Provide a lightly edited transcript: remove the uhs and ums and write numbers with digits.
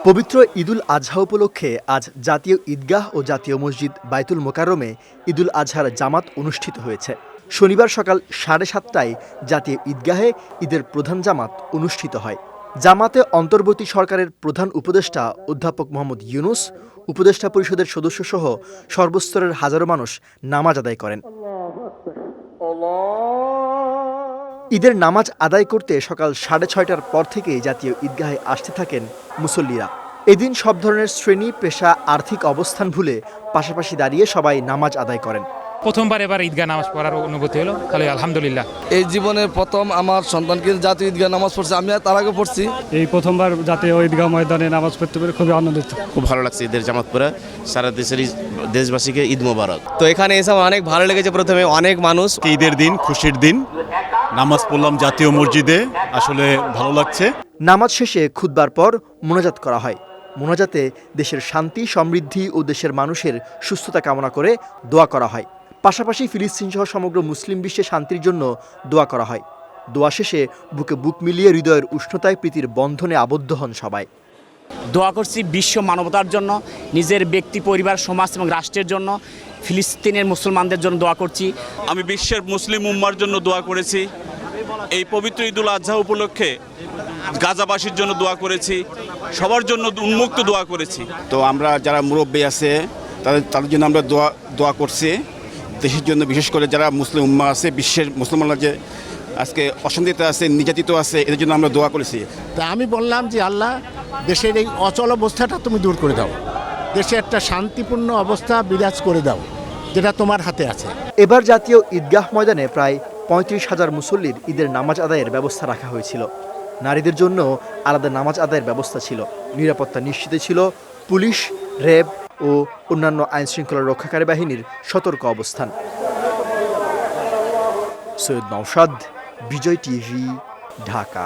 পবিত্র ঈদুল আজহা উপলক্ষে আজ জাতীয় ঈদগাহ ও জাতীয় মসজিদ বায়তুল মোকাররমে ঈদুল আজহার জামাত অনুষ্ঠিত হয়েছে। শনিবার সকাল 7:30টায় জাতীয় ঈদগাহে ঈদের প্রধান জামাত অনুষ্ঠিত হয়। জামাতে অন্তর্বর্তী সরকারের প্রধান উপদেষ্টা অধ্যাপক মোহাম্মদ ইউনুস, উপদেষ্টা পরিষদের সদস্যসহ সর্বস্তরের হাজারো মানুষ নামাজ আদায় করেন। ঈদের নামাজ আদায় করতে সকাল 6:30টার পর থেকেই জাতীয় ঈদগাহে আসতে থাকেন মুসল্লিরা। এদিন সব ধরনের শ্রেণী, পেশা, আর্থিক অবস্থান ভুলে পাশাপাশি দাঁড়িয়ে সবাই নামাজ আদায় করেন। প্রথমবার এবার ঈদগাহ নামাজ পড়ার অনুভূতি হলো, তাহলে আলহামদুলিল্লাহ। এই জীবনের প্রথম আমার সন্তানকে জাতীয় ঈদগাহ নামাজ পড়ছে, আমি তার আগে পড়ছি। এই প্রথমবার জাতীয় ঈদগাহ ময়দানে নামাজ পড়তে পেরে খুবই আনন্দিত। খুব ভালো লাগছে ঈদের জামাত পড়ে, সারা দেশবাসীকে ঈদ মোবারক। তো এখানে এসে অনেক ভালো লেগেছে। প্রথমে অনেক মানুষ, ঈদের দিন, খুশির দিন, নামাজ পড়লাম জাতীয় মসজিদে, আসলে ভালো লাগছে। নামাজ শেষে খুতবার পর মোনাজাত করা হয়। মোনাজাতে দেশের শান্তি, সমৃদ্ধি ও দেশের মানুষের সুস্থতা কামনা করে দোয়া করা হয়। পাশাপাশি ফিলিস্তিন সহ সমগ্র মুসলিম বিশ্বে শান্তির জন্য দোয়া করা হয়। দোয়া শেষে বুকে বুক মিলিয়ে হৃদয়ের উষ্ণতায় প্রীতির বন্ধনে আবদ্ধ হন সবাই। দোয়া করছি বিশ্ব মানবতার জন্য, নিজের ব্যক্তি, পরিবার, সমাজ এবং রাষ্ট্রের জন্য, ফিলিস্তিনের মুসলমানদের জন্য দোয়া করছি। আমি বিশ্বের মুসলিম উম্মার জন্য দোয়া করেছি। এই পবিত্র ঈদুল আজহা উপলক্ষে গাজাবাসীর জন্য দোয়া করেছি, সবার জন্য উন্মুক্ত দোয়া করেছি। তো আমরা যারা মুরব্বী আছে তাদের জন্য আমরা দোয়া করছি। দেশের জন্য, বিশেষ করে যারা মুসলিম উম্মা আছে, বিশ্বের মুসলমানরা যে আজকে অশান্তিতে আছে, নির্যাতিত আছে, এদের জন্য আমরা দোয়া করেছি। তা আমি বললাম যে আল্লাহ, দেশের এই অচল অবস্থাটা তুমি দূর করে দাও, দেশে একটা শান্তিপূর্ণ অবস্থা বিরাজ করে দাও, যেটা তোমার হাতে আছে। এবার জাতীয় ঈদগাহ ময়দানে প্রায় 35,000 মুসল্লির ঈদের নামাজ আদায়ের ব্যবস্থা রাখা হয়েছিল। নারীদের জন্য আলাদা নামাজ আদায়ের ব্যবস্থা ছিল। নিরাপত্তা নিশ্চিত ছিল পুলিশ, র্যাব ও অন্যান্য আইনশৃঙ্খলা রক্ষাকারী বাহিনীর সতর্ক অবস্থান। সৈয়দ নওশাদ, বিজয় টিভি, ঢাকা।